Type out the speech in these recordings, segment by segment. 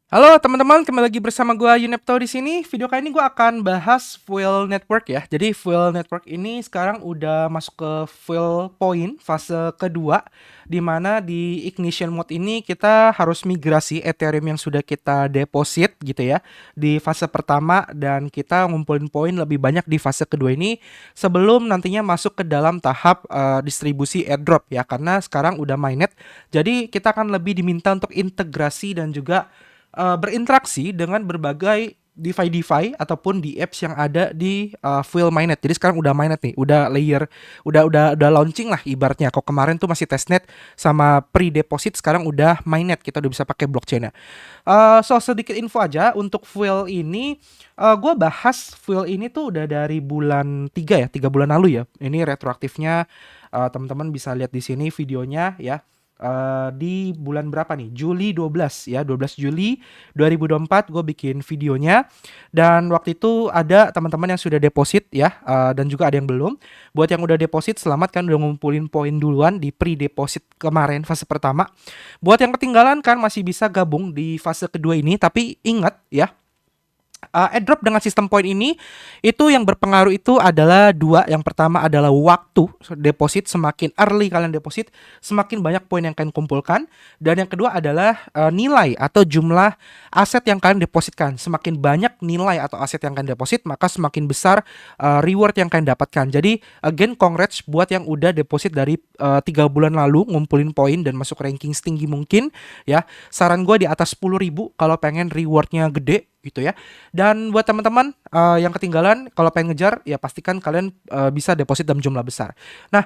Halo teman-teman, kembali lagi bersama gua Yunepto di sini. Video kali ini gua akan bahas fuel network ya. Jadi fuel network ini sekarang udah masuk ke fuel point fase kedua, di mana di ignition mode ini kita harus migrasi Ethereum yang sudah kita deposit gitu ya di fase pertama, dan kita ngumpulin poin lebih banyak di fase kedua ini sebelum nantinya masuk ke dalam tahap distribusi airdrop ya. Karena sekarang udah mainnet, jadi kita akan lebih diminta untuk integrasi dan juga berinteraksi dengan berbagai DeFi ataupun di apps yang ada di fuel mainnet. Jadi sekarang udah mainnet nih, udah layer, udah launching lah ibaratnya. Kok kemarin tuh masih testnet sama pre-deposit, sekarang udah mainnet, kita udah bisa pakai blockchainnya. So sedikit info aja untuk fuel ini, gue bahas fuel ini tuh udah dari bulan 3 ya, 3 bulan lalu ya. Ini retroaktifnya, teman-teman bisa lihat di sini videonya ya. Di bulan berapa nih? Juli 12 ya, 12 Juli 2024 gue bikin videonya, dan waktu itu ada teman-teman yang sudah deposit ya, dan juga ada yang belum. Buat yang udah deposit, selamat kan udah ngumpulin poin duluan di pre-deposit kemarin fase pertama. Buat yang ketinggalan kan masih bisa gabung di fase kedua ini, tapi ingat ya, airdrop dengan sistem poin ini itu yang berpengaruh itu adalah dua. Yang pertama adalah waktu deposit. Semakin early kalian deposit, semakin banyak poin yang kalian kumpulkan. Dan yang kedua adalah nilai atau jumlah aset yang kalian depositkan. Semakin banyak nilai atau aset yang kalian deposit, maka semakin besar reward yang kalian dapatkan. Jadi again, congrats buat yang udah deposit dari 3 bulan lalu, ngumpulin poin dan masuk ranking setinggi mungkin ya. Saran gue di atas 10.000 kalau pengen rewardnya gede gitu ya. Dan buat teman-teman yang ketinggalan, kalau pengen ngejar ya pastikan kalian bisa deposit dalam jumlah besar. Nah,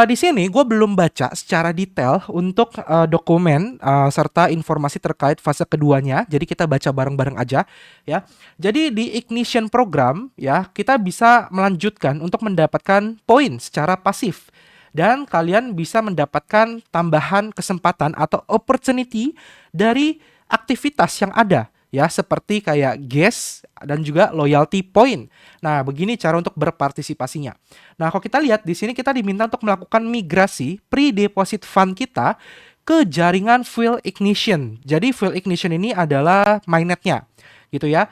di sini gue belum baca secara detail untuk dokumen serta informasi terkait fase keduanya. Jadi kita baca bareng-bareng aja ya. Jadi di ignition program ya, kita bisa melanjutkan untuk mendapatkan poin secara pasif. Dan kalian bisa mendapatkan tambahan kesempatan atau opportunity dari aktivitas yang ada ya, seperti kayak gas dan juga loyalty point. Nah, begini cara untuk berpartisipasinya. Nah, kalau kita lihat di sini kita diminta untuk melakukan migrasi pre-deposit fund kita ke jaringan fuel ignition. Jadi fuel ignition ini adalah mainnetnya gitu ya.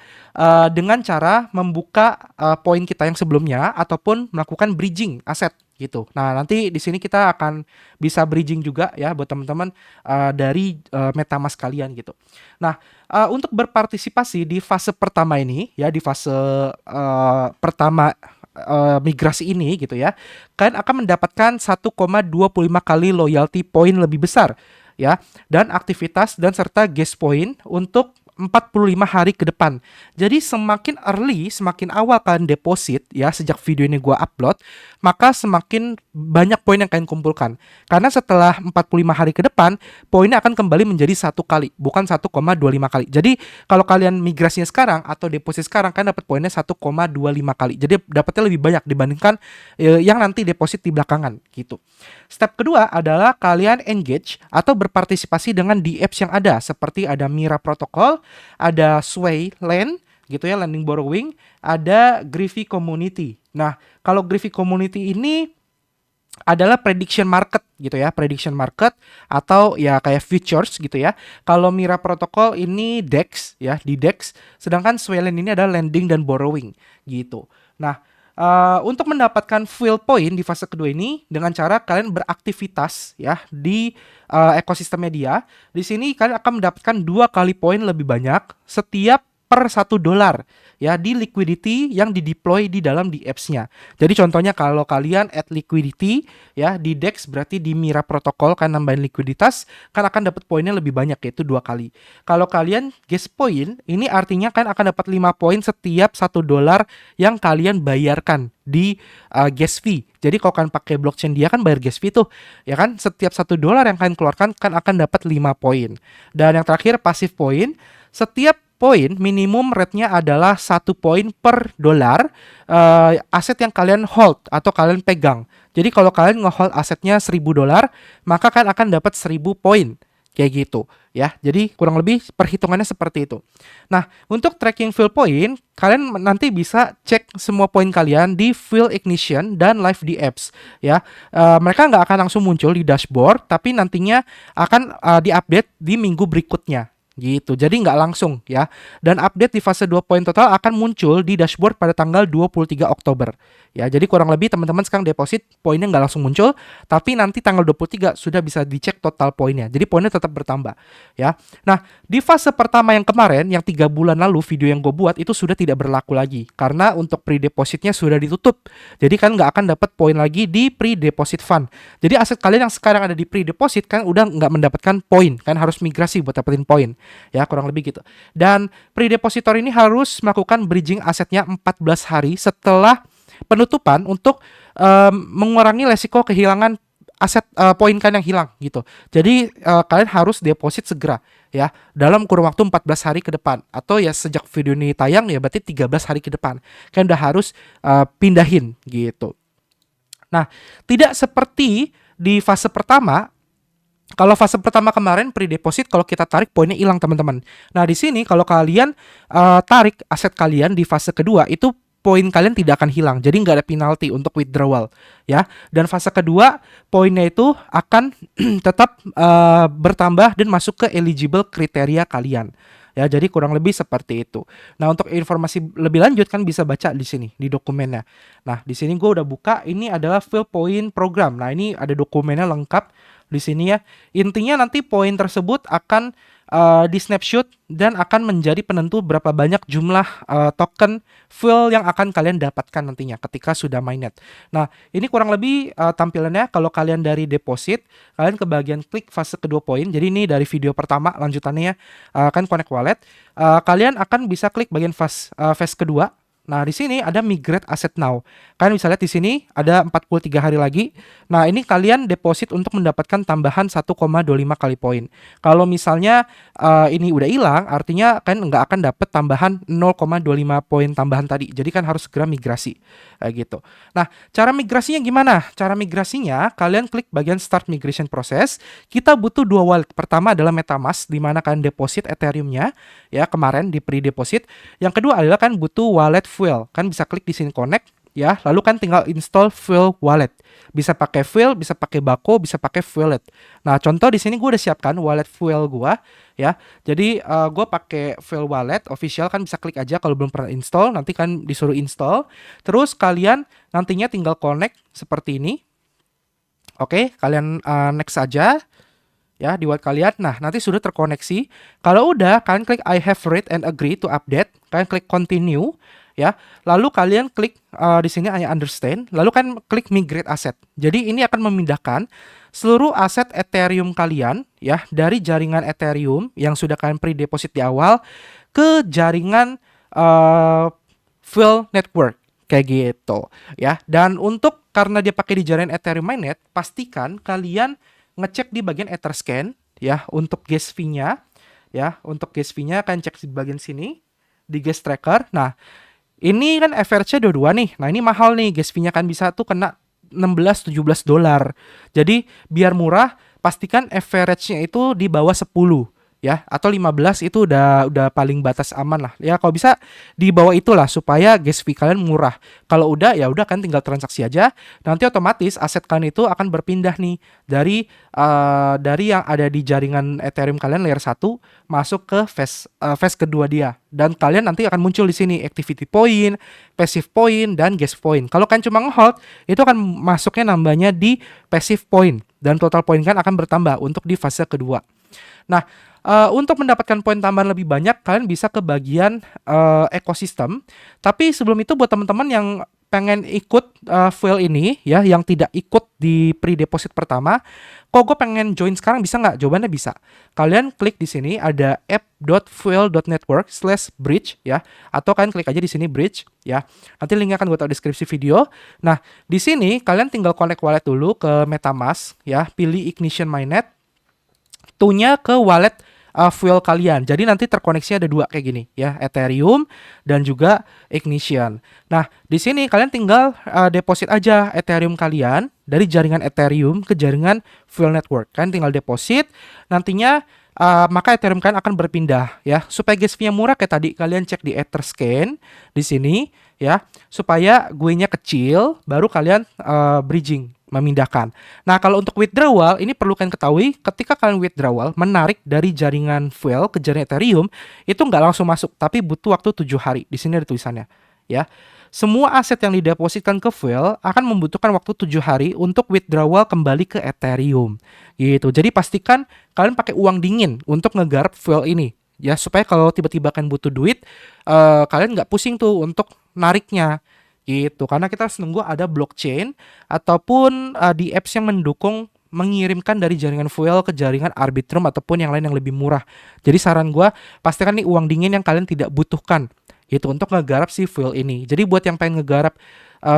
Dengan cara membuka poin kita yang sebelumnya ataupun melakukan bridging aset gitu. Nah, nanti di sini kita akan bisa bridging juga ya buat teman-teman dari MetaMask kalian gitu. Nah, untuk berpartisipasi di fase pertama ini ya, di fase pertama migrasi ini gitu ya, kalian akan mendapatkan 1,25 kali loyalty point lebih besar ya, dan aktivitas dan serta gas point untuk 45 hari ke depan. Jadi semakin early, semakin awal kalian deposit ya, sejak video ini gua upload, maka semakin banyak poin yang kalian kumpulkan. Karena setelah 45 hari ke depan, poinnya akan kembali menjadi 1 kali, bukan 1,25 kali. Jadi kalau kalian migrasinya sekarang atau deposit sekarang, kalian dapat poinnya 1,25 kali. Jadi dapatnya lebih banyak dibandingkan yang nanti deposit di belakangan gitu. Step kedua adalah kalian engage atau berpartisipasi dengan DApps yang ada, seperti ada Mira Protocol, ada Sway Land gitu ya, lending borrowing, ada Griffy Community. Nah, kalau Griffy Community ini adalah prediction market gitu ya, prediction market atau ya kayak futures gitu ya. Kalau Mira Protocol ini DEX ya, di DEX, sedangkan Swayland ini adalah lending dan borrowing gitu. Nah, untuk mendapatkan fuel point di fase kedua ini dengan cara kalian beraktivitas ya di ekosistem media. Di sini kalian akan mendapatkan 2 kali poin lebih banyak setiap per $1 ya di liquidity yang dideploy di dalam di apps-nya. Jadi contohnya kalau kalian add liquidity ya di DEX, berarti di Mira Protocol kan nambahin likuiditas, kan akan dapat poinnya lebih banyak, yaitu 2 kali. Kalau kalian gas point, ini artinya kan akan dapat 5 poin setiap $1 yang kalian bayarkan di gas fee. Jadi kalau kalian pakai blockchain dia kan bayar gas fee tuh, ya kan, setiap $1 yang kalian keluarkan kan akan dapat 5 poin. Dan yang terakhir passive point, setiap poin minimum rate-nya adalah 1 poin per $1 aset yang kalian hold atau kalian pegang. Jadi kalau kalian nge-hold asetnya $1.000, maka kalian akan dapat 1.000 poin. Kayak gitu ya. Jadi kurang lebih perhitungannya seperti itu. Nah, untuk tracking fuel point, kalian nanti bisa cek semua poin kalian di Fuel Ignition dan Live di Apps ya. Mereka nggak akan langsung muncul di dashboard, tapi nantinya akan diupdate di minggu berikutnya gitu. Jadi nggak langsung ya. Dan update di fase 2 poin total akan muncul di dashboard pada tanggal 23 Oktober. Ya, jadi kurang lebih teman-teman sekarang deposit poinnya nggak langsung muncul, tapi nanti tanggal 23 sudah bisa dicek total poinnya. Jadi poinnya tetap bertambah ya. Nah, di fase pertama yang kemarin yang 3 bulan lalu video yang gue buat itu sudah tidak berlaku lagi karena untuk pre-depositnya sudah ditutup. Jadi kan nggak akan dapat poin lagi di pre-deposit fund. Jadi aset kalian yang sekarang ada di pre-deposit kan udah nggak mendapatkan poin, kan harus migrasi buat dapetin poin. Ya, kurang lebih gitu. Dan pre-depositor ini harus melakukan bridging asetnya 14 hari setelah penutupan untuk mengurangi resiko kehilangan aset poin kan yang hilang gitu. Jadi kalian harus deposit segera ya dalam kurun waktu 14 hari ke depan atau ya sejak video ini tayang ya berarti 13 hari ke depan. Kalian udah harus pindahin gitu. Nah, tidak seperti di fase pertama. Kalau fase pertama kemarin pre-deposit kalau kita tarik poinnya hilang teman-teman. Nah, di sini kalau kalian tarik aset kalian di fase kedua itu poin kalian tidak akan hilang. Jadi nggak ada penalti untuk withdrawal ya. Dan fase kedua poinnya itu akan tetap bertambah dan masuk ke eligible kriteria kalian. Ya, jadi kurang lebih seperti itu. Nah, untuk informasi lebih lanjut kan bisa baca di sini di dokumennya. Nah, di sini gue udah buka. Ini adalah fill point program. Nah, ini ada dokumennya lengkap di sini ya. Intinya nanti poin tersebut akan di snapshot dan akan menjadi penentu berapa banyak jumlah token fill yang akan kalian dapatkan nantinya ketika sudah mainnet. Nah, ini kurang lebih tampilannya kalau kalian dari deposit, kalian ke bagian klik fase kedua poin. Jadi ini dari video pertama lanjutannya ya, kan connect wallet. Kalian akan bisa klik bagian phase kedua. Nah, di sini ada migrate asset now. Kalian bisa lihat di sini ada 43 hari lagi. Nah, ini kalian deposit untuk mendapatkan tambahan 1,25 kali poin. Kalau misalnya ini udah hilang, artinya kalian nggak akan dapat tambahan 0,25 poin tambahan tadi. Jadi kan harus segera migrasi. Kayak gitu. Nah, cara migrasinya gimana? Cara migrasinya, kalian klik bagian start migration process. Kita butuh 2 wallet. Pertama adalah MetaMask, di mana kalian deposit Ethereum-nya ya kemarin di pre-deposit. Yang kedua adalah kan butuh wallet Fuel. Kan bisa klik di sini connect ya, lalu kan tinggal install Fuel wallet. Bisa pakai Fuel, bisa pakai Bako, bisa pakai Fuelet. Nah, contoh di sini gue udah siapkan wallet Fuel gue ya. Jadi gue pakai Fuel wallet official, kan bisa klik aja kalau belum pernah install, nanti kan disuruh install. Terus kalian nantinya tinggal connect seperti ini. Oke, kalian next aja ya di wallet kalian. Nah, nanti sudah terkoneksi. Kalau udah, kalian klik I have read and agree to update. Kalian klik continue ya. Lalu kalian klik di sini I understand. Lalu kan klik migrate asset. Jadi ini akan memindahkan seluruh aset Ethereum kalian ya dari jaringan Ethereum yang sudah kalian pre-deposit di awal ke jaringan Fuel Network kayak gitu ya. Dan untuk karena dia pakai di jaringan Ethereum mainnet, pastikan kalian ngecek di bagian Etherscan ya untuk gas fee-nya ya. Untuk gas fee-nya kalian cek di bagian sini di gas tracker. Nah, ini kan average-nya 22 nih. Nah, ini mahal nih gas fee-nya, kan bisa tuh kena 16-17 dolar. Jadi biar murah, pastikan average-nya itu di bawah 10 ya, atau 15 itu udah paling batas aman lah. Ya kalau bisa di bawah itulah supaya gas fee kalian murah. Kalau udah ya udah kan tinggal transaksi aja. Nanti otomatis aset kalian itu akan berpindah nih dari yang ada di jaringan Ethereum kalian layer 1 masuk ke phase kedua dia. Dan kalian nanti akan muncul di sini activity point, passive point, dan gas point. Kalau kalian cuma nge-hold, itu akan masuknya nambahnya di passive point dan total point kan akan bertambah untuk di fase kedua. Nah, untuk mendapatkan poin tambahan lebih banyak, kalian bisa ke bagian ekosistem. Tapi sebelum itu buat teman-teman yang pengen ikut Fuel ini ya, yang tidak ikut di pre-deposit pertama, kok gue pengen join sekarang bisa nggak? Jawabannya bisa. Kalian klik di sini ada app.fuel.network/bridge ya, atau kalian klik aja di sini bridge ya. Nanti linknya akan gue taruh deskripsi video. Nah, di sini kalian tinggal connect wallet dulu ke MetaMask ya, pilih Ignition Mainnet, tunya ke wallet Fuel kalian. Jadi nanti terkoneksi ada 2 kayak gini ya, Ethereum dan juga Ignition. Nah, di sini kalian tinggal deposit aja Ethereum kalian dari jaringan Ethereum ke jaringan Fuel Network. Kalian tinggal deposit, nantinya maka Ethereum kalian akan berpindah ya. Supaya gas fee-nya murah kayak tadi, kalian cek di Etherscan di sini ya, supaya gue-nya kecil baru kalian bridging memindahkan. Nah, kalau untuk withdrawal, ini perlu kalian ketahui, ketika kalian withdrawal, menarik dari jaringan fuel ke jaringan Ethereum, itu nggak langsung masuk, tapi butuh waktu 7 hari. Di sini ada tulisannya, ya. Semua aset yang didepositkan ke fuel akan membutuhkan waktu 7 hari untuk withdrawal kembali ke Ethereum. Gitu. Jadi pastikan kalian pakai uang dingin untuk ngegarap fuel ini. Ya, supaya kalau tiba-tiba kalian butuh duit, kalian nggak pusing tuh untuk nariknya. Gitu. Karena kita harus nunggu ada blockchain ataupun di apps yang mendukung mengirimkan dari jaringan fuel ke jaringan Arbitrum ataupun yang lain yang lebih murah. Jadi saran gue, pastikan nih uang dingin yang kalian tidak butuhkan gitu untuk ngegarap si fuel ini. Jadi buat yang pengen ngegarap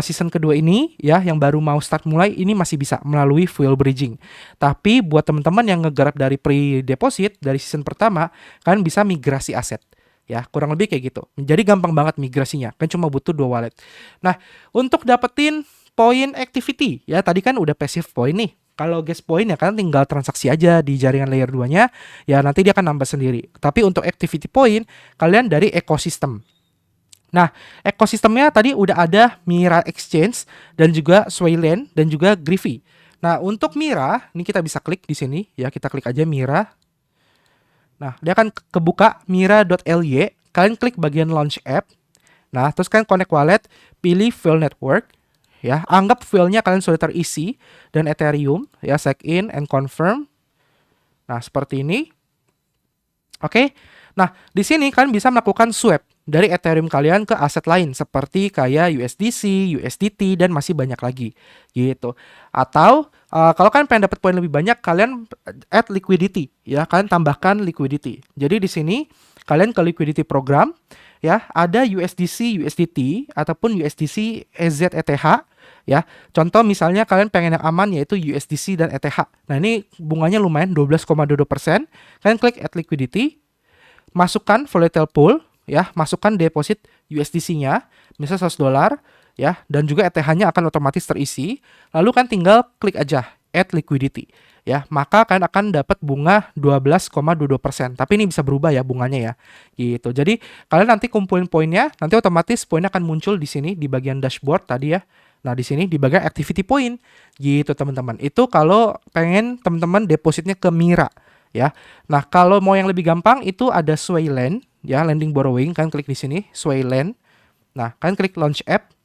season kedua ini ya, yang baru mau start mulai, ini masih bisa melalui fuel bridging. Tapi buat teman-teman yang ngegarap dari pre-deposit dari season pertama, kalian bisa migrasi aset. Ya, kurang lebih kayak gitu. Jadi gampang banget migrasinya. Kan cuma butuh 2 wallet. Nah, untuk dapetin poin activity, ya tadi kan udah passive point nih. Kalau gas point ya kan tinggal transaksi aja di jaringan layer 2-nya, ya nanti dia akan nambah sendiri. Tapi untuk activity point, kalian dari ekosistem. Nah, ekosistemnya tadi udah ada Mira Exchange dan juga Swayland dan juga Griffy. Nah, untuk Mira, ini kita bisa klik di sini ya, kita klik aja Mira. Nah, dia akan kebuka mira.ly, kalian klik bagian launch app. Nah, terus kalian connect wallet, pilih Fuel Network ya. Anggap fuelnya kalian sudah terisi dan Ethereum ya, sign in and confirm. Nah, seperti ini. Oke. Nah, di sini kalian bisa melakukan swap dari Ethereum kalian ke aset lain seperti kayak USDC, USDT dan masih banyak lagi gitu. Atau kalau kalian pengen dapat poin lebih banyak, kalian add liquidity ya, kalian tambahkan liquidity. Jadi di sini kalian ke liquidity program ya, ada USDC, USDT ataupun USDC EZETH ya. Contoh misalnya kalian pengen yang aman yaitu USDC dan ETH. Nah, ini bunganya lumayan 12,22%. Kalian klik add liquidity, masukkan volatile pool ya, masukkan deposit USDC-nya, misalnya $100 ya, dan juga ETH-nya akan otomatis terisi. Lalu kan tinggal klik aja add liquidity ya, maka kalian akan dapat bunga 12,22%. Tapi ini bisa berubah ya bunganya ya. Gitu. Jadi kalian nanti kumpulin poinnya, nanti otomatis poinnya akan muncul di sini di bagian dashboard tadi ya. Nah, di sini di bagian activity point. Gitu, teman-teman. Itu kalau pengen teman-teman depositnya ke Mira ya. Nah, kalau mau yang lebih gampang itu ada Swayland ya, lending borrowing, kan klik di sini Swayland. Nah, kalian klik launch app.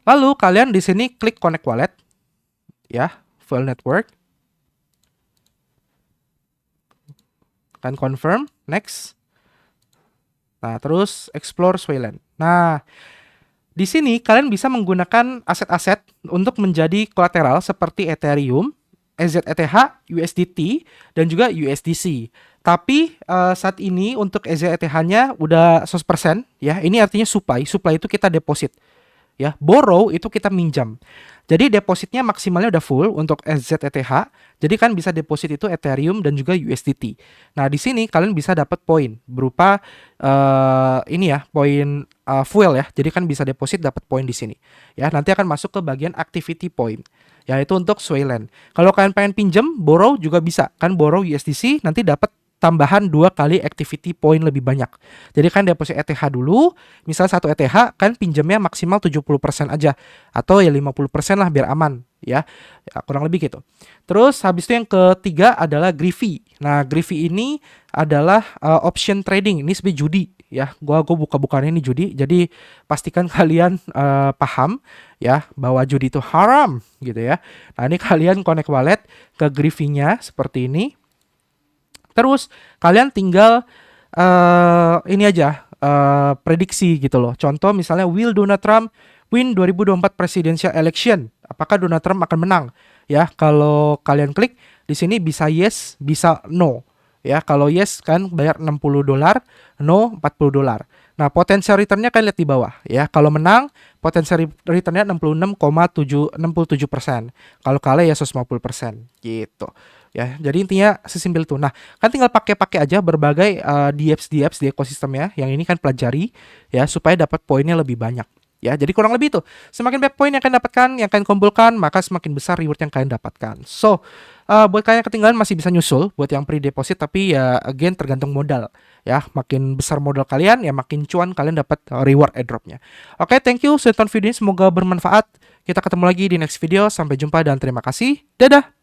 Lalu kalian di sini klik connect wallet ya, Fuel Network. Kan confirm, next. Nah, terus explore Swayland. Nah, di sini kalian bisa menggunakan aset-aset untuk menjadi kolateral seperti Ethereum, EZETH, USDT, dan juga USDC. Tapi saat ini untuk EZETH-nya udah 100% ya. Ini artinya supply. Supply itu kita deposit. Ya, borrow itu kita minjam. Jadi depositnya maksimalnya udah full untuk EZETH. Jadi kan bisa deposit itu Ethereum dan juga USDT. Nah, di sini kalian bisa dapat poin berupa ini ya, poin fuel ya. Jadi kan bisa deposit dapat poin di sini. Ya, nanti akan masuk ke bagian activity point. Yaitu untuk Swayland. Kalau kalian pengen pinjam, borrow juga bisa. Kan borrow USDC nanti dapat tambahan 2 kali activity point lebih banyak. Jadi kan deposit ETH dulu, misalnya 1 ETH kan pinjamnya maksimal 70% aja. Atau ya 50% lah biar aman ya. Kurang lebih gitu. Terus habis itu yang ketiga adalah Griffy. Nah, Griffy ini adalah option trading. Ini seperti judi ya. Gua buka-bukaan ini judi. Jadi pastikan kalian paham ya bahwa judi itu haram gitu ya. Nah, ini kalian connect wallet ke Griffy-nya seperti ini. Terus kalian tinggal ini aja prediksi gitu loh. Contoh misalnya, will Donald Trump win 2024 presidential election? Apakah Donald Trump akan menang? Ya, kalau kalian klik di sini bisa yes, bisa no. Ya, kalau yes kan bayar $60, no $40. Nah, potensial return-nya kan lihat di bawah ya. Kalau menang, potensial return-nya 66,67%. Kalau kalah ya 150% gitu. Ya, jadi intinya sesimpel itu. Nah, kan tinggal pakai aja berbagai DApps di ekosistemnya. Yang ini kan pelajari ya supaya dapat poinnya lebih banyak. Ya, jadi kurang lebih itu. Semakin banyak poin yang kalian dapatkan, yang kalian kumpulkan, maka semakin besar reward yang kalian dapatkan. So, Buat kalian yang ketinggalan masih bisa nyusul buat yang pre-deposit, tapi ya again tergantung modal ya. Makin besar modal kalian ya makin cuan kalian dapat reward airdropnya. Oke, thank you sudah tonton video ini, semoga bermanfaat. Kita ketemu lagi di next video. Sampai jumpa dan terima kasih. Dadah.